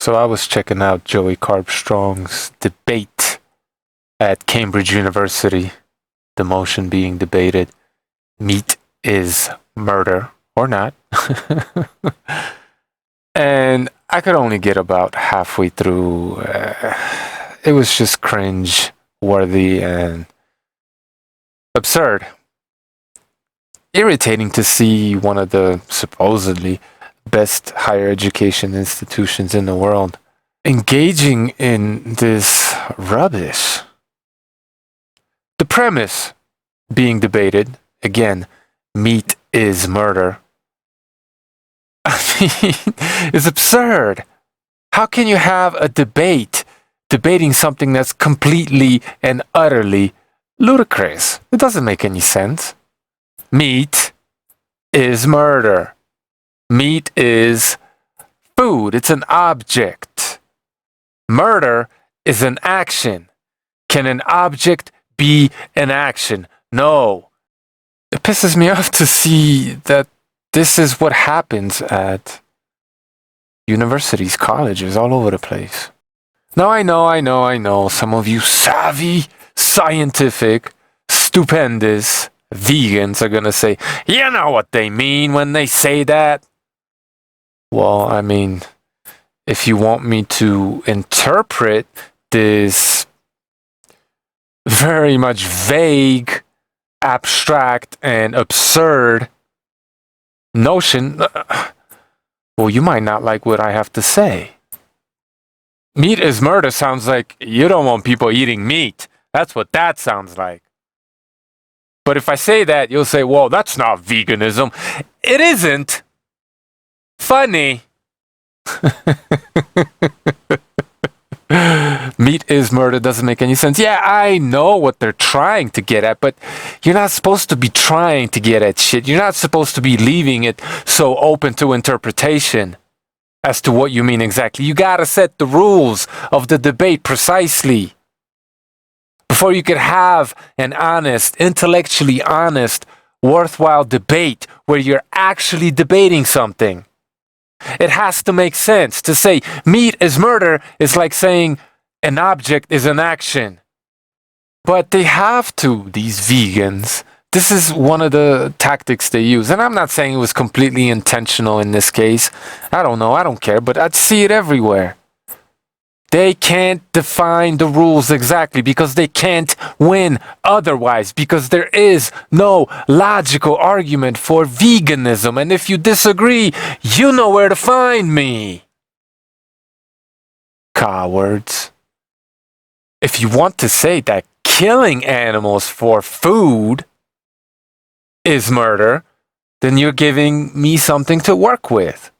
So I was checking out Joey Carbstrong's debate at Cambrige University. The motion being debated, meat is murder or not. And I could only get about halfway through. It was just cringe worthy and absurd. Irritating to see one of the supposedly best higher education institutions in the world engaging in this rubbish. The premise being debated, again, meat is murder, I mean, is absurd. How can you have a debate debating something that's completely and utterly ludicrous? It doesn't make any sense. Meat is murder. Meat is food. It's an object. Murder is an action. Can an object be an action? No. It pisses me off to see that this is what happens at universities, colleges, all over the place. Now I know, some of you savvy, scientific, stupendous vegans are gonna say, you know what they mean when they say that. Well, I mean, if you want me to interpret this very much vague, abstract, and absurd notion, well, you might not like what I have to say. Meat is murder sounds like you don't want people eating meat. That's what that sounds like. But if I say that, you'll say, well, that's not veganism. It isn't. Funny. Meat is murder doesn't make any sense. Yeah, I know what they're trying to get at, but you're not supposed to be trying to get at shit. You're not supposed to be leaving it so open to interpretation as to what you mean exactly. You gotta set the rules of the debate precisely before you could have an honest, intellectually honest, worthwhile debate where you're actually debating something. It has to make sense. To say meat is murder is like saying an object is an action. But they have to, these vegans. This is one of the tactics they use. And I'm not saying it was completely intentional in this case. I don't know. I don't care. But I'd see it everywhere. They can't define the rules exactly because they can't win otherwise, because there is no logical argument for veganism. And if you disagree, you know where to find me. Cowards. If you want to say that killing animals for food is murder, then you're giving me something to work with.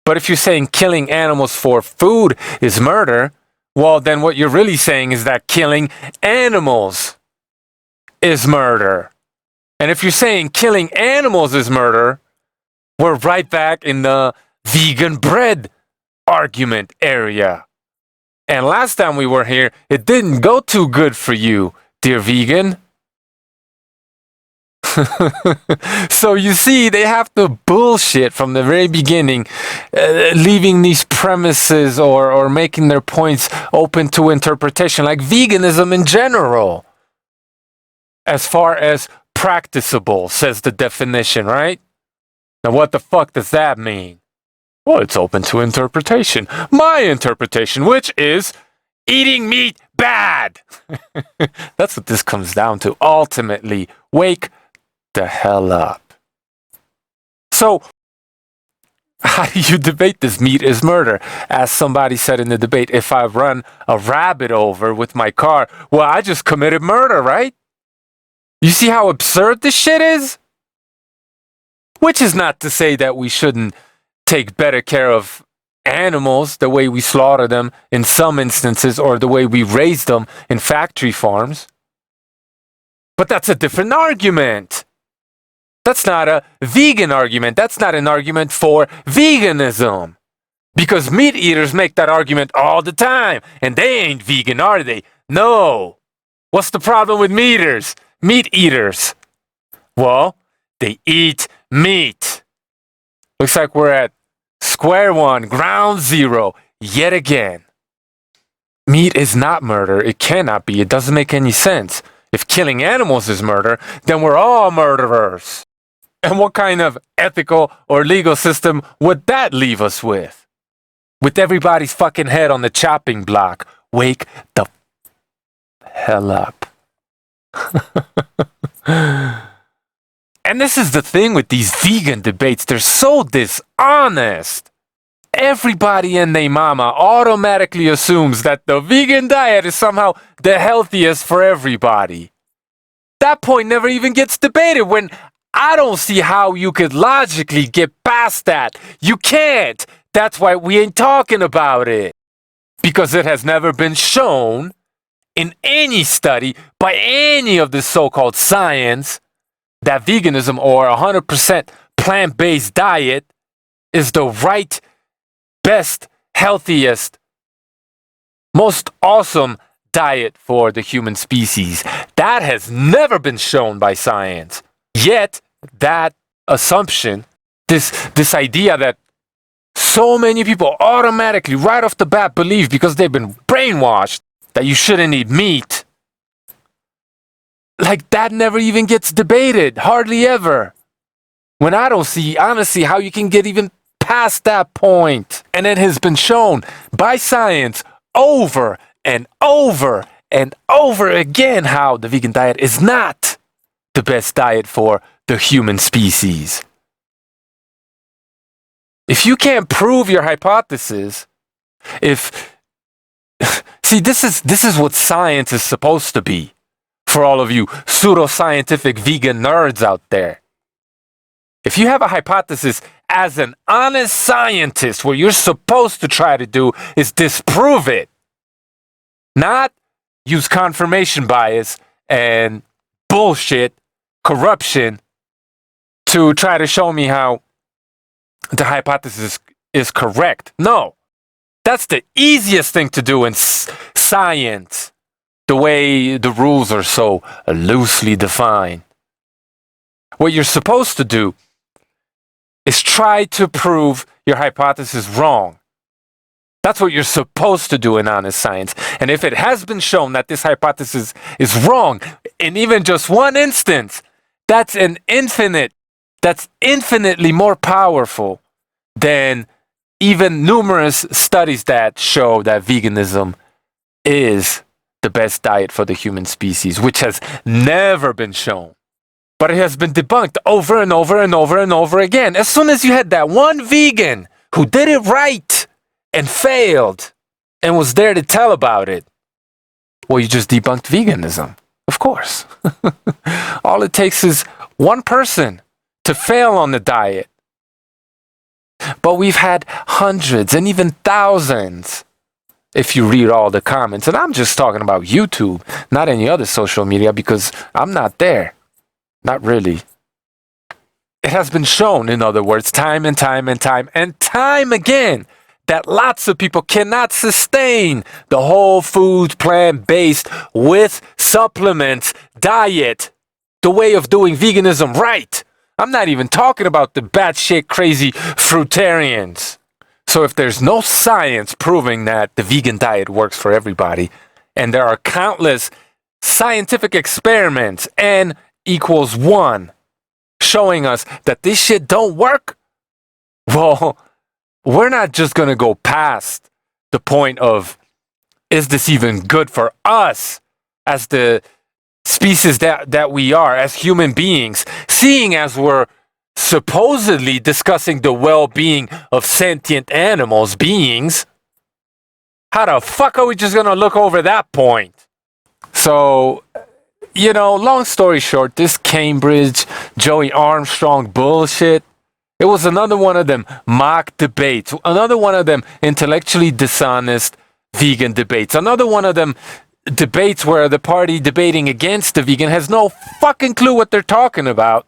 But if you're saying killing animals for food is murder, well, then what you're really saying is that killing animals is murder. And if you're saying killing animals is murder, we're right back in the vegan bread argument area. And last time we were here, it didn't go too good for you, dear vegan. So you see, they have to bullshit from the very beginning, leaving these premises or making their points open to interpretation, like veganism in general. As far as practicable, says the definition, right? Now what the fuck does that mean? Well, it's open to interpretation. My interpretation, which is eating meat bad. That's what this comes down to. Ultimately, wake the hell up. So, how do you debate this? Meat is murder. As somebody said in the debate, if I run a rabbit over with my car, well, I just committed murder, right? You see how absurd this shit is? Which is not to say that we shouldn't take better care of animals the way we slaughter them in some instances, or the way we raise them in factory farms. But that's a different argument. That's not a vegan argument. That's not an argument for veganism. Because meat eaters make that argument all the time. And they ain't vegan, are they? No. What's the problem with meat eaters? Well, they eat meat. Looks like we're at square one, ground zero. yet again. Meat is not murder. It cannot be. It doesn't make any sense. If killing animals is murder, then we're all murderers. And what kind of ethical or legal system would that leave us with? With everybody's fucking head on the chopping block. Wake the hell up. And this is the thing with these vegan debates. They're so dishonest. Everybody and their mama automatically assumes that the vegan diet is somehow the healthiest for everybody. That point never even gets debated when I don't see how you could logically get past that. You can't. That's why we ain't talking about it. Because it has never been shown in any study by any of the so-called science that veganism or 100% plant-based diet is the right, best, healthiest, most awesome diet for the human species. That has never been shown by science. Yet, that assumption, this idea that so many people automatically, right off the bat, believe because they've been brainwashed that you shouldn't eat meat, like that never even gets debated, hardly ever. When I don't see, honestly, how you can get even past that point. And it has been shown by science over and over and over again how the vegan diet is not the best diet for the human species. If you can't prove your hypothesis, see, this is what science is supposed to be for all of you pseudoscientific vegan nerds out there. If you have a hypothesis as an honest scientist, what you're supposed to try to do is disprove it, not use confirmation bias and bullshit, corruption to try to show me how the hypothesis is correct. No, that's the easiest thing to do in science, the way the rules are so loosely defined. What you're supposed to do is try to prove your hypothesis wrong. That's what you're supposed to do in honest science. And if it has been shown that this hypothesis is wrong, in even just one instance, that's infinitely more powerful than even numerous studies that show that veganism is the best diet for the human species, which has never been shown. But it has been debunked over and over and over and over again. As soon as you had that one vegan who did it right and failed and was there to tell about it, well, you just debunked veganism. Of course. All it takes is one person to fail on the diet. But we've had hundreds and even thousands, if you read all the comments. And I'm just talking about YouTube, not any other social media, because I'm not there. Not really. It has been shown, in other words, time and time and time and time again, that lots of people cannot sustain the whole food, plant-based, with supplements, diet, the way of doing veganism right. I'm not even talking about the batshit crazy fruitarians. So if there's no science proving that the vegan diet works for everybody, and there are countless scientific experiments, N equals 1, showing us that this shit don't work, well, we're not just going to go past the point of, is this even good for us as the species that we are, as human beings, seeing as we're supposedly discussing the well-being of sentient animals, beings. How the fuck are we just going to look over that point? So, you know, long story short, this Cambrige, Joey Carbstrong bullshit, it was another one of them mock debates, another one of them intellectually dishonest vegan debates, another one of them debates where the party debating against the vegan has no fucking clue what they're talking about.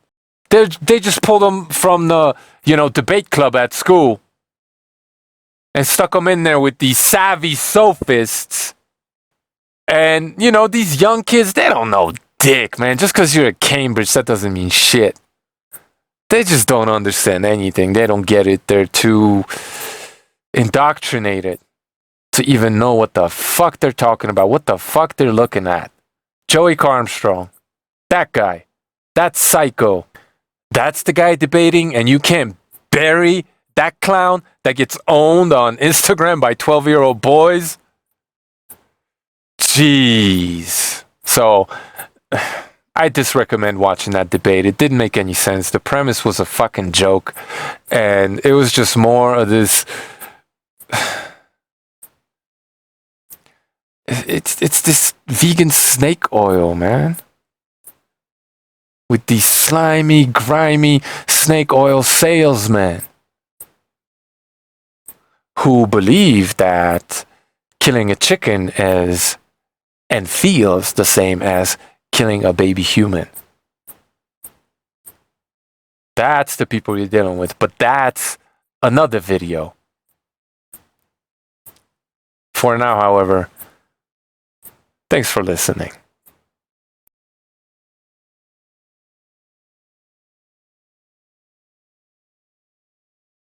They just pulled them from the, debate club at school and stuck them in there with these savvy sophists. And, these young kids, they don't know dick, man. Just because you're at Cambridge, that doesn't mean shit. They just don't understand anything. They don't get it. They're too indoctrinated. to even know what the fuck they're talking about, what the fuck they're looking at. Joey Carbstrong, that guy, that psycho, that's the guy debating, and you can't bury that clown that gets owned on Instagram by 12-year-old boys? Jeez. So, I just recommend watching that debate. It didn't make any sense. The premise was a fucking joke, and it was just more of this... It's this vegan snake oil, man. With these slimy, grimy snake oil salesmen who believe that killing a chicken is and feels the same as killing a baby human. That's the people you're dealing with, but that's another video. For now, however, thanks for listening.